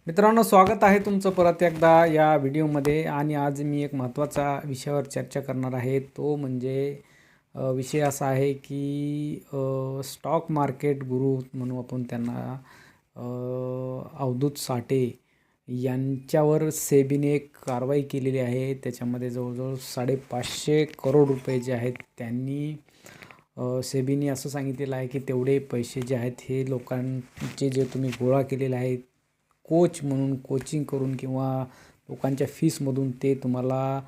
मित्रांनो, स्वागत आहे तुमचं परत एकदा या व्हिडिओमध्ये. आणि आज मी एक महत्त्वाचा विषयावर चर्चा करणार आहे. तो म्हणजे विषय असा आहे की स्टॉक मार्केट गुरु म्हणू आपण त्यांना, अवधूत साठे यांच्यावर सेबीने एक कारवाई केलेली आहे. त्याच्यामध्ये जवळजवळ 550 करोड रुपये जे आहेत त्यांनी सेबीने असं सांगितलेलं आहे की तेवढे पैसे जे आहेत हे लोकांचे जे तुम्ही गोळा केलेले आहेत कोच म्हणून कोचिंग करून किंवा लोकांच्या फीसमधून ते तुम्हाला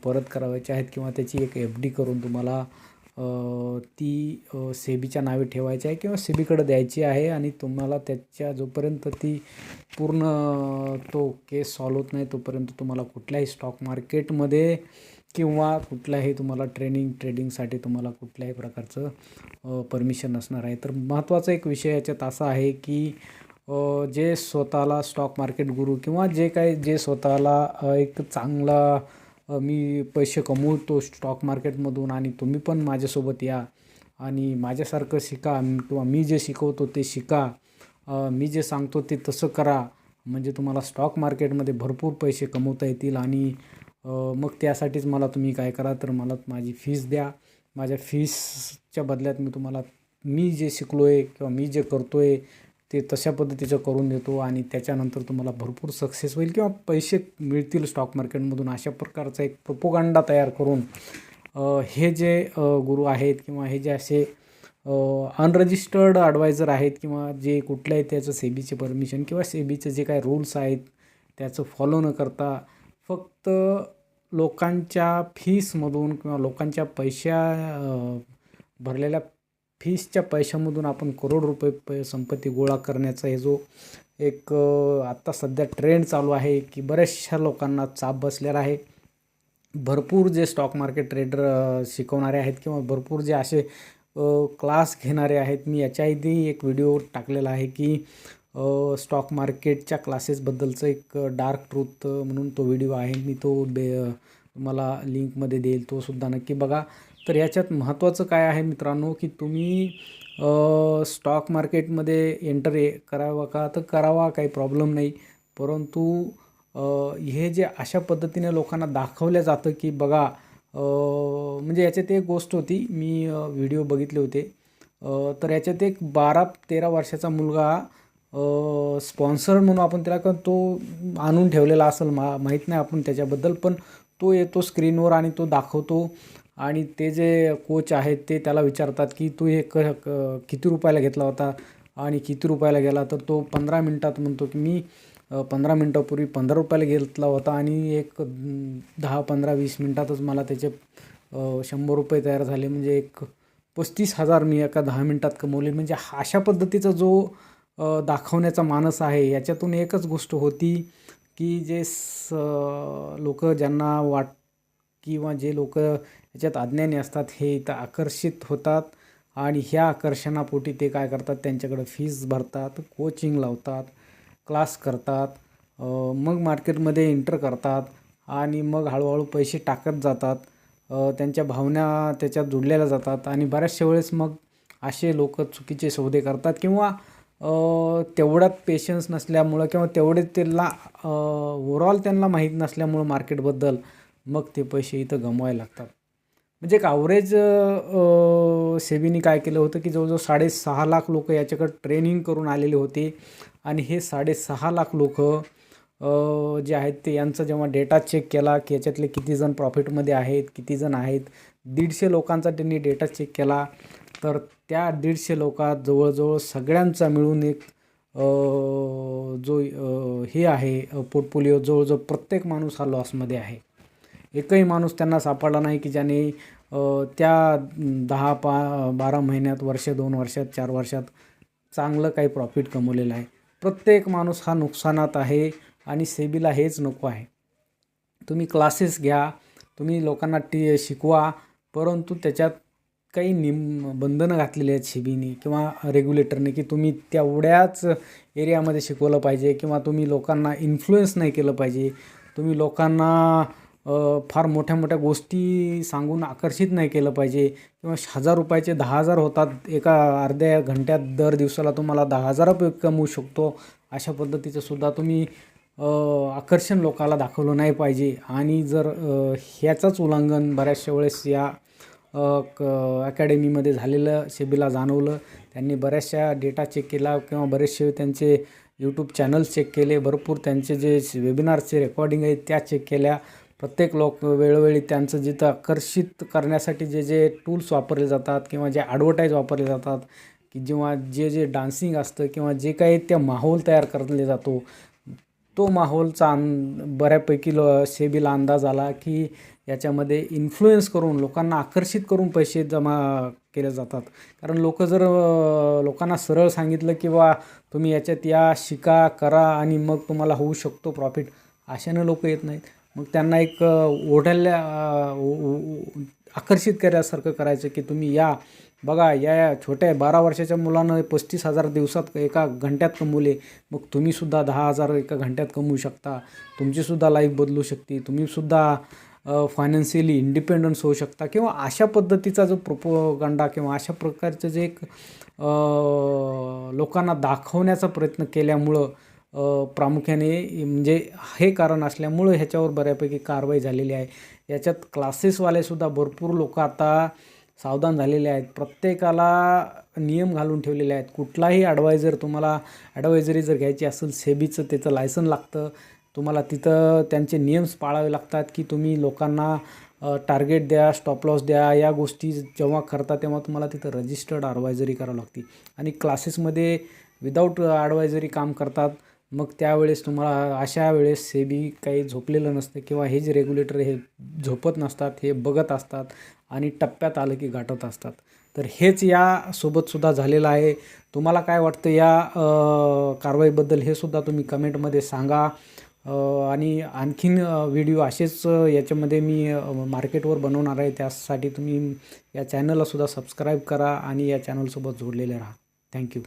परत करावायचे आहेत किंवा त्याची एक FD करून तुम्हाला ती सेबीच्या नावे ठेवायची आहे किंवा सेबीकडे द्यायची आहे. आणि तुम्हाला त्याच्या जोपर्यंत ती पूर्ण तो केस सॉल्व होत नाही तोपर्यंत तुम्हाला कुठल्याही स्टॉक मार्केटमध्ये किंवा कुठल्याही तुम्हाला ट्रेडिंगसाठी तुम्हाला कुठल्याही प्रकारचं परमिशन नसणार आहे. तर महत्त्वाचा एक विषय याच्यात असा आहे की जे स्वतःला स्टॉक मार्केट गुरु किंवा जे स्वतःला एक चांगला मी पैसे कमवतो स्टॉक मार्केटमधून आणि तुम्ही पण माझ्यासोबत या आणि माझ्यासारखं शिका किंवा मी जे शिकवतो ते शिका, मी जे सांगतो ते तसं करा, म्हणजे तुम्हाला स्टॉक मार्केटमध्ये भरपूर पैसे कमवता येतील. आणि मग त्यासाठीच मला तुम्ही काय करा तर मला माझी फीस द्या. माझ्या फीसच्या बदल्यात मी तुम्हाला मी जे शिकलो आहे किंवा मी जे करतो आहे ते तशा पद्धतीचं करून देतो आणि त्याच्यानंतर तुम्हाला भरपूर सक्सेस होईल किंवा पैसे मिळतील स्टॉक मार्केटमधून. अशा प्रकारचा एक प्रोपोगंडा तयार करून हे जे गुरु आहेत किंवा हे जे असे अनरजिस्टर्ड ॲडवायझर आहेत किंवा जे कुठल्याही त्याचं सेबीचे परमिशन किंवा सेबीचे जे काही रूल्स आहेत त्याचं फॉलो न करता फक्त लोकांच्या फीसमधून किंवा लोकांच्या भरलेल्या फीसच्या पैशामधून आपण करोड रुपये संपत्ती गोळा करण्याचा हे जो एक आत्ता सध्या ट्रेंड चालू आहे की बऱ्याचशा लोकांना चाप बसलेला आहे. भरपूर जे स्टॉक मार्केट ट्रेडर शिकवणारे आहेत किंवा भरपूर जे असे क्लास घेणारे आहेत. मी याच्या आधी एक व्हिडिओ टाकलेला आहे की स्टॉक मार्केटच्या क्लासेसबद्दलचं एक डार्क ट्रूथ म्हणून तो व्हिडिओ आहे. मी तो तुम्हाला लिंकमध्ये देईल, तो सुद्धा नक्की बघा. तर याच्यात महत्त्वाचं काय आहे मित्रांनो की तुम्ही स्टॉक मार्केटमध्ये एंटर करावं का तर करावा, काही प्रॉब्लेम नाही. परंतु हे जे अशा पद्धतीने लोकांना दाखवलं जातं की बघा, म्हणजे याच्यात एक गोष्ट होती, मी व्हिडिओ बघितले होते. तर याच्यात एक 12-13 वर्षाचा मुलगा स्पॉन्सर म्हणून आपण त्याला का तो आणून ठेवलेला असेल, माहीत नाही आपण त्याच्याबद्दल, पण तो येतो स्क्रीनवर आणि तो दाखवतो. आणि ते जे कोच आहेत ते त्याला विचारतात की तू हे किती रुपयाला घेतला होता आणि किती रुपयाला गेला. तर तो 15 मिनटात म्हणतो की मी 15 मिनटापूर्वी 15 रुपयाला घेतला होता आणि एक 10-15-20 मिनटातच मला त्याचे 100 रुपये तयार झाले, म्हणजे एक 35,000 मी एका 10 मिनटात कमवले. म्हणजे अशा पद्धतीचा जो दाखवण्याचा मानस आहे याच्यातून एकच गोष्ट होती की जे लोक ज्यांना किंवा जे लोक याच्यात अज्ञानी असतात हे इथं आकर्षित होतात आणि ह्या आकर्षणापोटी ते काय करतात, त्यांच्याकडे फीस भरतात, कोचिंग लावतात, क्लास करतात, मग मार्केटमध्ये एंटर करतात आणि मग हळूहळू पैसे टाकत जातात. त्यांच्या भावना त्याच्यात जुडलेल्या जातात आणि बऱ्याचशा वेळेस मग असे लोक चुकीचे सौदे करतात किंवा तेवढ्यात पेशन्स नसल्यामुळं किंवा तेवढे त्यांना ओव्हरऑल त्यांना माहीत नसल्यामुळं मार्केटबद्दल मग ते पैसे इथं गमवायला लागतात. म्हणजे एक ॲव्हरेज सेबीने काय केलं होतं की जवळजवळ 6.5 लाख लोक याच्याकडे ट्रेनिंग करून आलेले होते. आणि हे 6.5 लाख लोक जे आहेत ते यांचा जेव्हा डेटा चेक केला की याच्यातले किती जण प्रॉफिटमध्ये आहेत, किती जण आहेत, 150 लोकांचा त्यांनी डेटा चेक केला. तर त्या 150 लोकात जवळजवळ सगळ्यांचा मिळून एक जो हे आहे पोर्टफोलिओ, जवळजवळ प्रत्येक माणूस हा लॉसमध्ये आहे. एकही माणूस त्यांना सापडला नाही की ज्याने त्या 12 महिन्यात, वर्ष, 2 वर्षात, 4 वर्षात चांगलं काही प्रॉफिट कमवलेलं आहे. प्रत्येक माणूस हा नुकसानात आहे आणि सेबीला हेच नको आहे. तुम्ही क्लासेस घ्या, तुम्ही लोकांना शिकवा, परंतु त्याच्यात काही बंधनं घातलेली आहेत सेबीने किंवा रेग्युलेटरने की तुम्ही तेवढ्याच एरियामध्ये शिकवलं पाहिजे किंवा तुम्ही लोकांना इन्फ्लुएन्स नाही केलं पाहिजे, तुम्ही लोकांना फार मोठ्या मोठ्या गोष्टी सांगून आकर्षित नाही केलं पाहिजे किंवा 1000 रुपयाचे 10,000 होतात एका अर्ध्या घंट्यात, दर दिवसाला तुम्हाला 10,000 रुपये कमवू शकतो अशा पद्धतीचं सुद्धा तुम्ही आकर्षण लोकाला दाखवलं नाही पाहिजे. आणि जर ह्याचंच उल्लंघन बऱ्याचशा वेळेस या अकॅडमीमध्ये झालेलं सेबीला जाणवलं. त्यांनी बऱ्याचशा डेटा चेक केला किंवा बरेचसे त्यांचे यूट्यूब चॅनल्स चेक केले, भरपूर त्यांचे जे वेबिनारचे रेकॉर्डिंग आहेत त्या चेक केल्या. प्रत्येक लोक वेळोवेळी त्यांचं जिथं आकर्षित करण्यासाठी जे जे टूल्स वापरले जातात किंवा जे ॲडव्हर्टाईज वापरले जातात, की जेव्हा जे जे डान्सिंग असतं किंवा जे काही त्या माहोल तयार करले जातो, तो माहोलचा बऱ्यापैकी सेबीला अंदाज आला की याच्यामध्ये इन्फ्लुएन्स करून लोकांना आकर्षित करून पैसे जमा केले जातात. कारण लोकांना सरळ सांगितलं की बा तुम्ही याच्यात या, शिका, करा आणि मग तुम्हाला होऊ शकतो प्रॉफिट, अशानं लोक येत नाहीत. मग त्यांना एक आकर्षित केल्यासारखं करायचं की तुम्ही या, बघा या छोट्या 12 वर्षाच्या मुलानं 35,000 दिवसात एका घंट्यात कमवले, मग तुम्हीसुद्धा 10,000 एका घंट्यात कमवू शकता. तुमचीसुद्धा लाईफ बदलू शकते, तुम्हीसुद्धा फायनान्शियली इंडिपेंडन्स होऊ शकता. किंवा अशा पद्धतीचा जो प्रोपोगंडा किंवा अशा प्रकारचं जे एक लोकांना दाखवण्याचा प्रयत्न केल्यामुळं प्रामुख्याने म्हणजे हे कारण असल्यामुळं ह्याच्यावर बऱ्यापैकी कारवाई झालेली आहे. याच्यात क्लासेसवालेसुद्धा भरपूर लोक आता सावधान झालेले आहेत. प्रत्येकाला नियम घालून ठेवलेले आहेत. कुठलाही तुम्हाला ॲडवायझरी जर घ्यायची असेल सेबीचं त्याचं लायसन लागतं. तुम्हाला तिथं त्यांचे नियम्स पाळावे लागतात की तुम्ही लोकांना टार्गेट द्या, स्टॉप लॉस द्या, या गोष्टी जेव्हा करता तेव्हा तुम्हाला तिथं रजिस्टर्ड ॲडवायझरी करावी लागते. आणि क्लासेसमध्ये विदाऊट ॲडवायझरी काम करतात. मग त्यावेळेस तुम्हाला अशा वेळेस सेबी काही झोपलेलं नसतं किंवा हे जे रेग्युलेटर हे झोपत नसतात, हे बघत असतात आणि टप्प्यात आलं की गाठत असतात. तर हेच यासोबतसुद्धा झालेलं आहे. तुम्हाला काय वाटतं या कारवाईबद्दल हे सुद्धा तुम्ही कमेंटमध्ये सांगा. आणि आणखीन व्हिडिओ असेच याच्यामध्ये मी मार्केटवर बनवणार आहे. त्यासाठी तुम्ही या चॅनललासुद्धा सबस्क्राईब करा आणि या चॅनलसोबत जोडलेले राहा. थँक्यू.